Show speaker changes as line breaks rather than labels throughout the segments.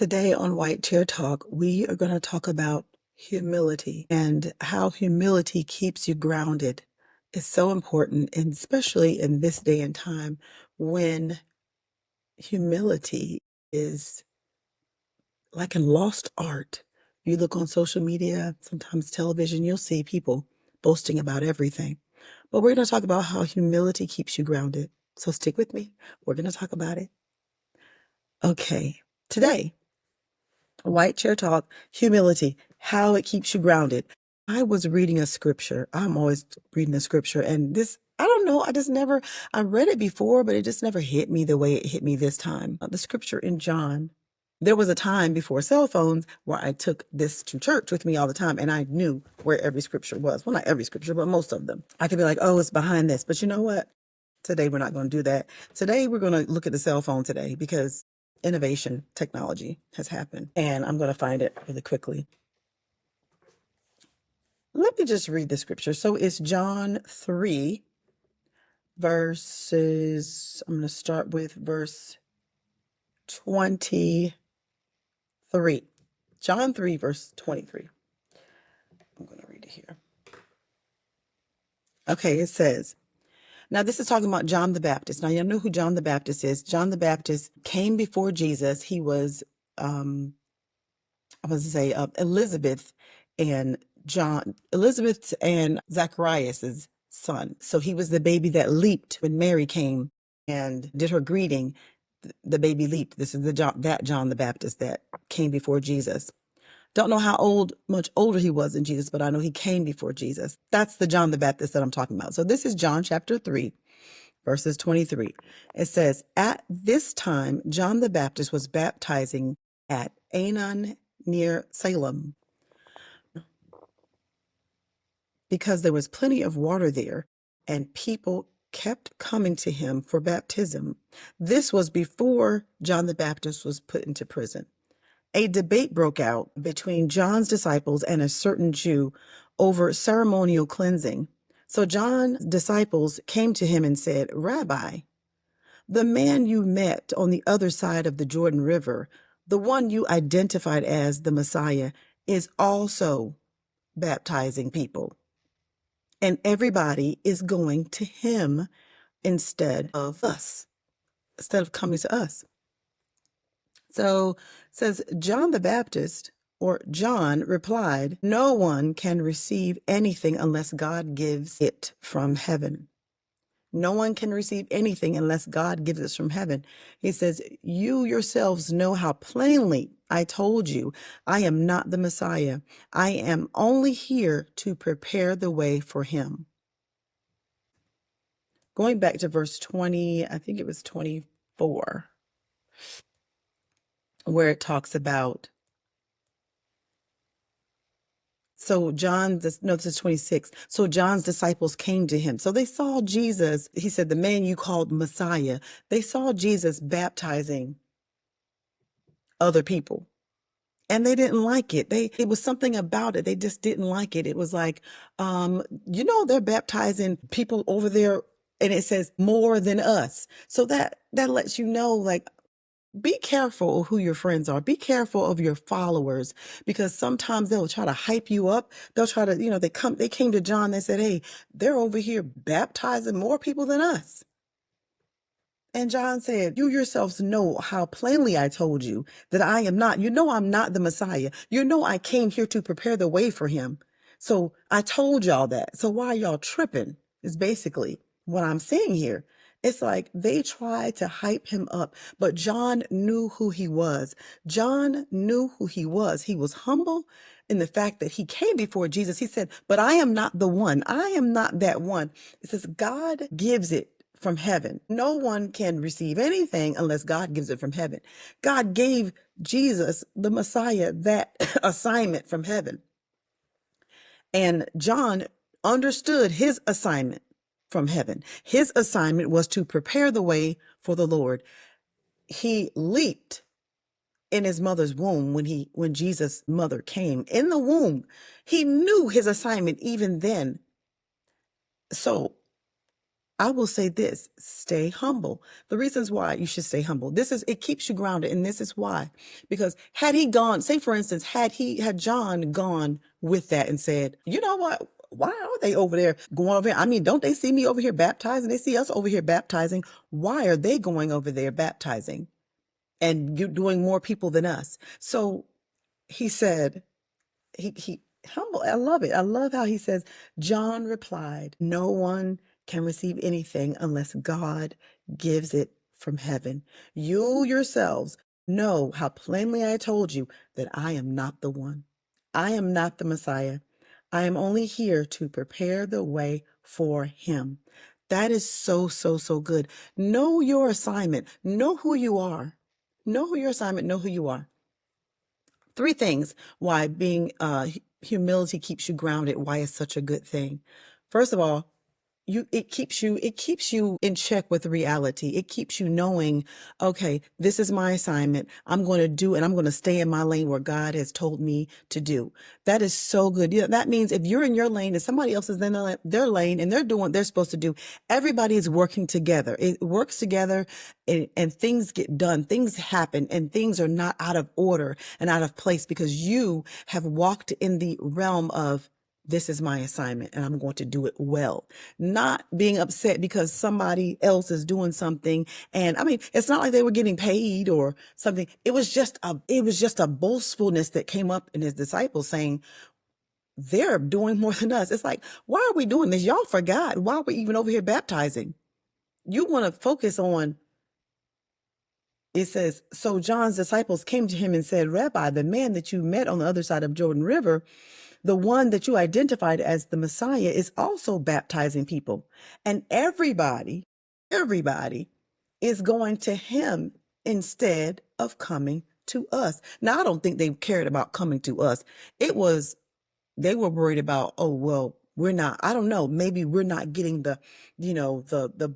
Today on White Chair Talk, we are going to talk about humility and how humility keeps you grounded. It's so important, and especially in this day and time when humility is like a lost art. You look on social media, sometimes television, you'll see people boasting about everything. But we're going to talk about how humility keeps you grounded. So stick with me. We're going to talk about it. Okay. Today, White Chair Talk, humility, how it keeps you grounded. I was reading a scripture. I'm always reading a scripture. And this, I don't know, I read it before, but it just never hit me the way it hit me this time. The scripture in John. There was a time before cell phones where I took this to church with me all the time, and I knew where every scripture was. Well, not every scripture, but most of them. I could be like, oh, it's behind this. But you know what? Today, we're not going to do that. Today, we're going to look at the cell phone today because innovation technology has happened, and I'm going to find it really quickly. Let me just read the scripture. So it's John 3 verses, I'm going to start with verse 23. John 3 verse 23. I'm going to read it here. Okay, it says, now this is talking about John the Baptist. Now you know who John the Baptist is. John the Baptist came before Jesus. He was Elizabeth and Elizabeth and Zacharias's son. So he was the baby that leaped when Mary came and did her greeting. The baby leaped. This is that John the Baptist that came before Jesus. Don't know much older he was than Jesus, but I know he came before Jesus. That's the John the Baptist that I'm talking about. So this is John chapter 3, verses 23. It says, at this time, John the Baptist was baptizing at Aenon near Salem, because there was plenty of water there, and people kept coming to him for baptism. This was before John the Baptist was put into prison. A debate broke out between John's disciples and a certain Jew over ceremonial cleansing. So John's disciples came to him and said, Rabbi, the man you met on the other side of the Jordan River, the one you identified as the Messiah, is also baptizing people. And everybody is going to him instead of coming to us. So it says, John the Baptist, or John, replied, no one can receive anything unless God gives it from heaven. No one can receive anything unless God gives us from heaven. He says, you yourselves know how plainly I told you I am not the Messiah. I am only here to prepare the way for him. Going back to verse 20, I think it was 24, where it talks about, this is 26. So John's disciples came to him. So they saw Jesus. He said, the man you called Messiah. They saw Jesus baptizing other people, and they didn't like it. It was something about it. They just didn't like it. It was like, they're baptizing people over there, and it says more than us. So that lets you know, like, be careful who your friends are. Be careful of your followers, because sometimes they'll try to hype you up. They'll try to, they came to John. They said, hey, they're over here baptizing more people than us. And John said, you yourselves know how plainly I told you that I am not. You know I'm not the Messiah. You know I came here to prepare the way for him. So I told y'all that. So why y'all tripping is basically what I'm saying here. It's like they tried to hype him up, but John knew who he was. John knew who he was. He was humble in the fact that he came before Jesus. He said, but I am not the one. I am not that one. It says God gives it from heaven. No one can receive anything unless God gives it from heaven. God gave Jesus, the Messiah, that assignment from heaven. And John understood his assignment from heaven. His assignment was to prepare the way for the Lord. He leaped in his mother's womb when Jesus' mother came in the womb. He knew his assignment even then. So I will say this, stay humble. The reasons why you should stay humble. It keeps you grounded. And this is why, because had he gone, say for instance, had John gone with that and said, you know what? Why are they over there going over here? I mean, don't they see me over here baptizing? They see us over here baptizing. Why are they going over there baptizing and you doing more people than us? So he said, he humble. I love it. I love how he says, John replied, no one can receive anything unless God gives it from heaven. You yourselves know how plainly I told you that I am not the one. I am not the Messiah. I am only here to prepare the way for him. That is so, so, so good. Know your assignment. Know who you are. Know who your assignment. Know who you are. Three things why being humility keeps you grounded, why it's such a good thing. First of all, it keeps you in check with reality. It keeps you knowing, okay, this is my assignment. I'm going to do and I'm going to stay in my lane where God has told me to do. That is so good. Yeah, that means if you're in your lane and somebody else is in their lane and they're doing what they're supposed to do, everybody is working together. It works together and things get done. Things happen and things are not out of order and out of place because you have walked in the realm of this is my assignment and I'm going to do it well. Not being upset because somebody else is doing something. And I mean, it's not like they were getting paid or something. It was just a boastfulness that came up in his disciples saying, they're doing more than us. It's like, why are we doing this? Y'all forgot. Why are we even over here baptizing? You want to focus on, it says, so John's disciples came to him and said, Rabbi, the man that you met on the other side of Jordan River, the one that you identified as the Messiah, is also baptizing people. And everybody is going to him instead of coming to us. Now, I don't think they cared about coming to us. They were worried about, oh, well, we're not, I don't know, maybe we're not getting the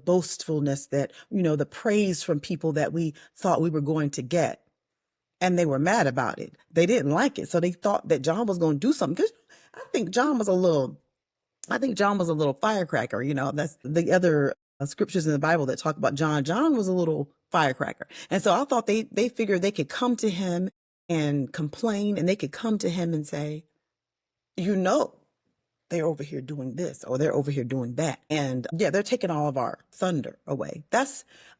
boastfulness that, the praise from people that we thought we were going to get. And they were mad about it. They didn't like it. So they thought that John was going to do something. Because I think John was a little firecracker. That's the other scriptures in the Bible that talk about John. John was a little firecracker. And so I thought they figured they could come to him and complain, and they could come to him and say, they're over here doing this or they're over here doing that. And yeah, they're taking all of our thunder away.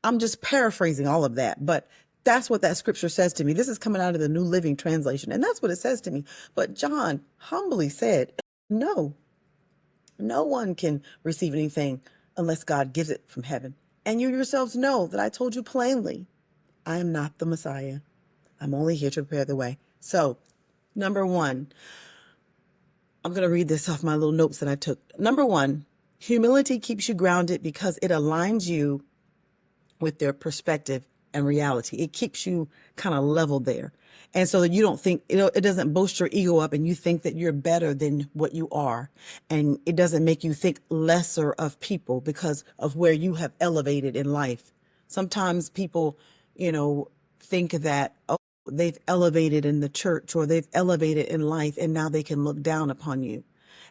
I'm just paraphrasing all of that, but that's what that scripture says to me. This is coming out of the New Living Translation, and that's what it says to me. But John humbly said, no one can receive anything unless God gives it from heaven. And you yourselves know that I told you plainly, I am not the Messiah. I'm only here to prepare the way. So, number one, I'm going to read this off my little notes that I took. Number one, humility keeps you grounded because it aligns you with their perspective and reality. It keeps you kind of level there. And so that you don't think, it doesn't boast your ego up and you think that you're better than what you are. And it doesn't make you think lesser of people because of where you have elevated in life. Sometimes people, think that, oh, they've elevated in the church or they've elevated in life and now they can look down upon you.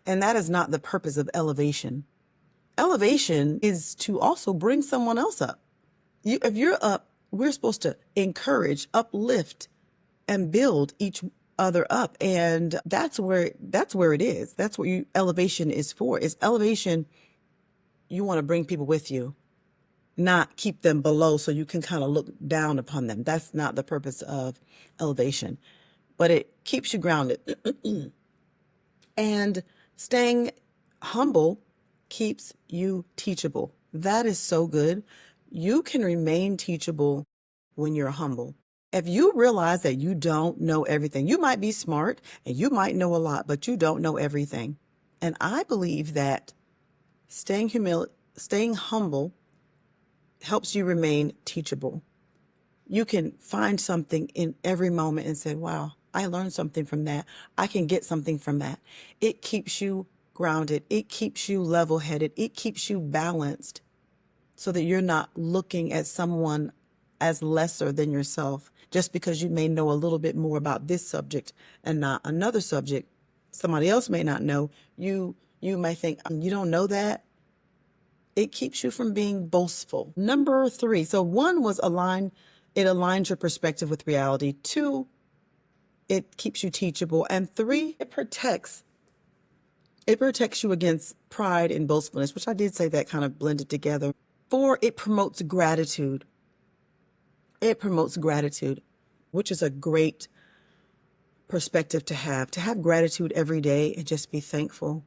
And that is not the purpose of elevation. Elevation is to also bring someone else up. If you're up, we're supposed to encourage, uplift, and build each other up. And that's where it is. That's what elevation is for. Is elevation, you want to bring people with you, not keep them below so you can kind of look down upon them. That's not the purpose of elevation. But it keeps you grounded. And staying humble keeps you teachable. That is so good. You can remain teachable when you're humble. If you realize that you don't know everything, you might be smart and you might know a lot, but you don't know everything. And I believe that staying humble helps you remain teachable. You can find something in every moment and say, wow, I learned something from that. I can get something from that. It keeps you grounded. It keeps you level-headed. It keeps you balanced so that you're not looking at someone as lesser than yourself just because you may know a little bit more about this subject and not another subject. Somebody else may not know. You may think, you don't know that. It keeps you from being boastful. Number 3. So 1 was it aligns your perspective with reality. 2, it keeps you teachable. And 3, it protects you against pride and boastfulness, which I did say that kind of blended together. 4, it promotes gratitude. It promotes gratitude, which is a great perspective to have gratitude every day and just be thankful.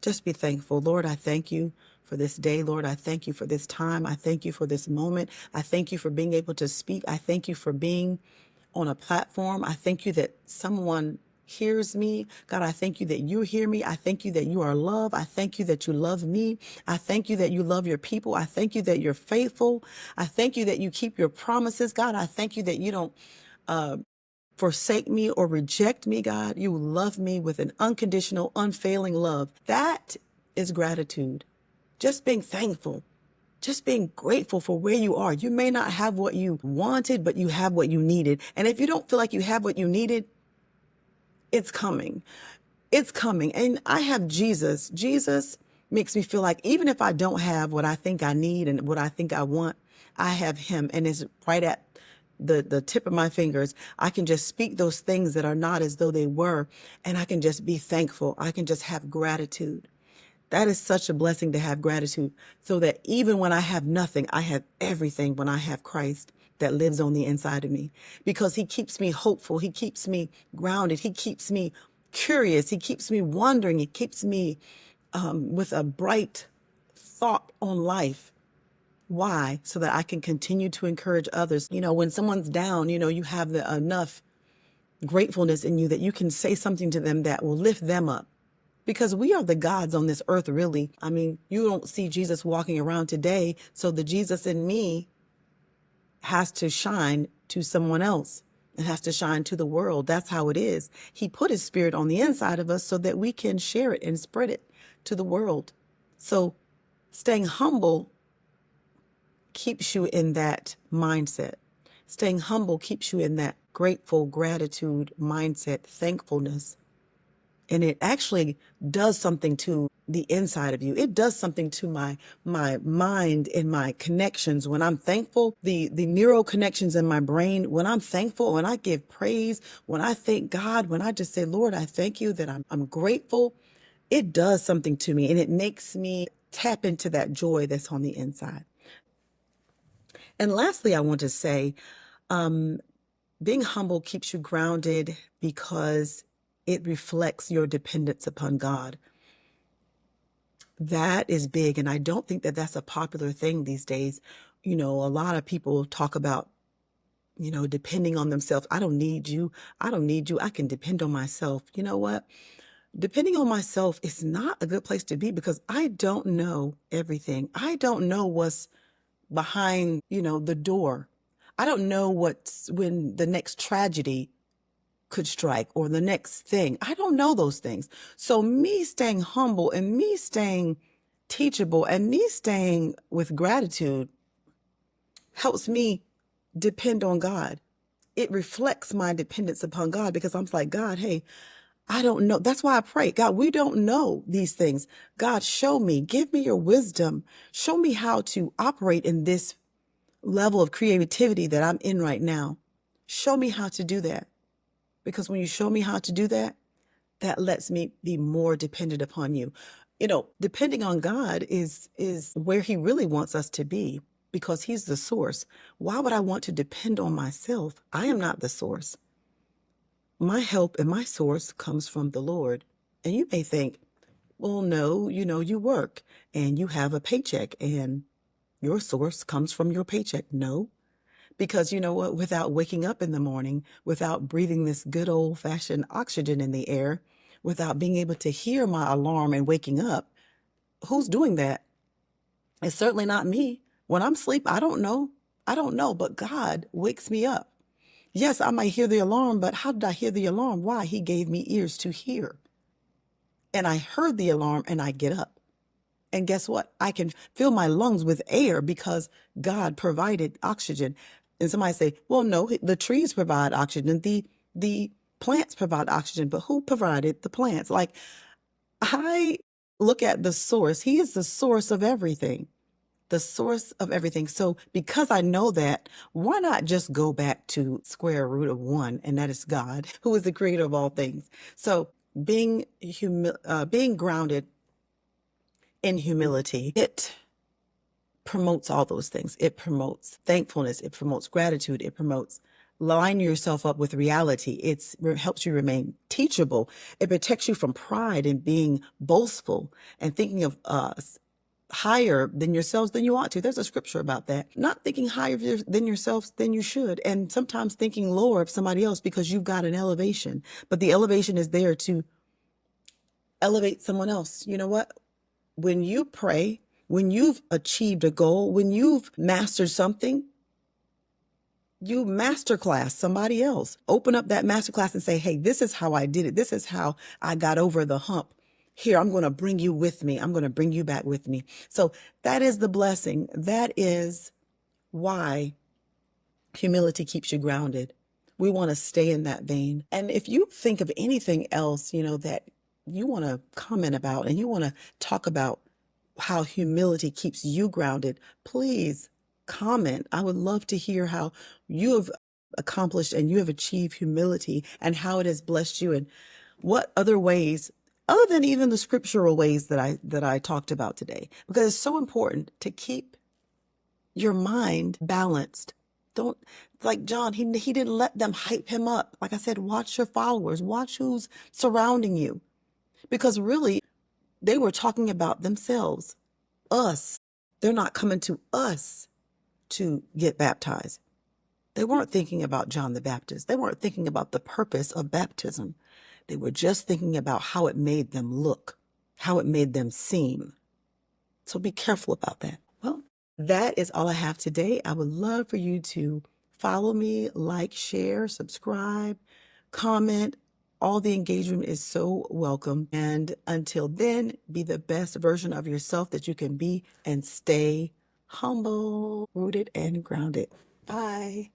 Just be thankful. Lord, I thank you for this day. Lord, I thank you for this time. I thank you for this moment. I thank you for being able to speak. I thank you for being on a platform. I thank you that someone hears me. God, I thank you that you hear me. I thank you that you are love. I thank you that you love me. I thank you that you love your people. I thank you that you're faithful. I thank you that you keep your promises. God, I thank you that you don't forsake me or reject me, God. You love me with an unconditional, unfailing love. That is gratitude. Just being thankful, just being grateful for where you are. You may not have what you wanted, but you have what you needed. And if you don't feel like you have what you needed, it's coming. It's coming. And I have Jesus. Jesus makes me feel like even if I don't have what I think I need and what I think I want, I have him, and it's right at the tip of my fingers. I can just speak those things that are not as though they were, and I can just be thankful. I can just have gratitude. That is such a blessing to have gratitude, so that even when I have nothing, I have everything when I have Christ that lives on the inside of me, because he keeps me hopeful. He keeps me grounded. He keeps me curious. He keeps me wondering. He keeps me with a bright thought on life. Why? So that I can continue to encourage others. When someone's down, you have enough gratefulness in you that you can say something to them that will lift them up. Because we are the gods on this earth, really. I mean, you don't see Jesus walking around today, so the Jesus in me has to shine to someone else. It has to shine to the world. That's how it is. He put his spirit on the inside of us so that we can share it and spread it to the world. So staying humble keeps you in that mindset. Staying humble keeps you in that grateful gratitude mindset, thankfulness. And it actually does something to the inside of you. It does something to my mind and my connections. When I'm thankful, the neural connections in my brain, when I'm thankful, when I give praise, when I thank God, when I just say, Lord, I thank you that I'm grateful, it does something to me, and it makes me tap into that joy that's on the inside. And lastly, I want to say, being humble keeps you grounded because it reflects your dependence upon God. That is big. And I don't think that that's a popular thing these days. A lot of people talk about, depending on themselves. I don't need you. I don't need you. I can depend on myself. You know what? Depending on myself is not a good place to be, because I don't know everything. I don't know what's behind, the door. I don't know when the next tragedy could strike or the next thing. I don't know those things. So me staying humble and me staying teachable and me staying with gratitude helps me depend on God. It reflects my dependence upon God, because I'm like, God, hey, I don't know. That's why I pray, God, we don't know these things. God, show me, give me your wisdom. Show me how to operate in this level of creativity that I'm in right now. Show me how to do that. Because when you show me how to do that, that lets me be more dependent upon you. Depending on God is where he really wants us to be, because he's the source. Why would I want to depend on myself? I am not the source. My help and my source comes from the Lord. And you may think, well, no, you work and you have a paycheck and your source comes from your paycheck. No, because you know what? Without waking up in the morning, without breathing this good old fashioned oxygen in the air, without being able to hear my alarm and waking up, who's doing that? It's certainly not me. When I'm asleep, I don't know. But God wakes me up. Yes, I might hear the alarm, but how did I hear the alarm? Why? He gave me ears to hear. And I heard the alarm and I get up. And guess what? I can fill my lungs with air because God provided oxygen. And somebody say, well, no, the trees provide oxygen. The plants provide oxygen, but who provided the plants? Like, I look at the source. He is the source of everything. the source of everything. So because I know that, why not just go back to square root of one, and that is God, who is the creator of all things. So being grounded in humility, it promotes all those things. It promotes thankfulness. It promotes gratitude. It promotes lining yourself up with reality. It helps you remain teachable. It protects you from pride and being boastful and thinking of higher than yourselves than you ought to. There's a scripture about that. Not thinking higher than yourselves than you should, and sometimes thinking lower of somebody else because you've got an elevation. But the elevation is there to elevate someone else. You know what? When you pray, when you've achieved a goal, when you've mastered something, you masterclass somebody else. Open up that masterclass and say, hey, this is how I did it. This is how I got over the hump. Here, I'm going to bring you with me. I'm going to bring you back with me. So that is the blessing. That is why humility keeps you grounded. We want to stay in that vein. And if you think of anything else, that you want to comment about and you want to talk about how humility keeps you grounded, please comment. I would love to hear how you have accomplished and you have achieved humility and how it has blessed you, and what other ways other than even the scriptural ways that I talked about today, because it's so important to keep your mind balanced. Don't, like John, he didn't let them hype him up. Like I said, watch your followers, watch who's surrounding you, because really they were talking about themselves, us. They're not coming to us to get baptized. They weren't thinking about John the Baptist. They weren't thinking about the purpose of baptism. They were just thinking about how it made them look, how it made them seem. So be careful about that. Well, that is all I have today. I would love for you to follow me, like, share, subscribe, comment. All the engagement is so welcome. And until then, be the best version of yourself that you can be and stay humble, rooted, and grounded. Bye.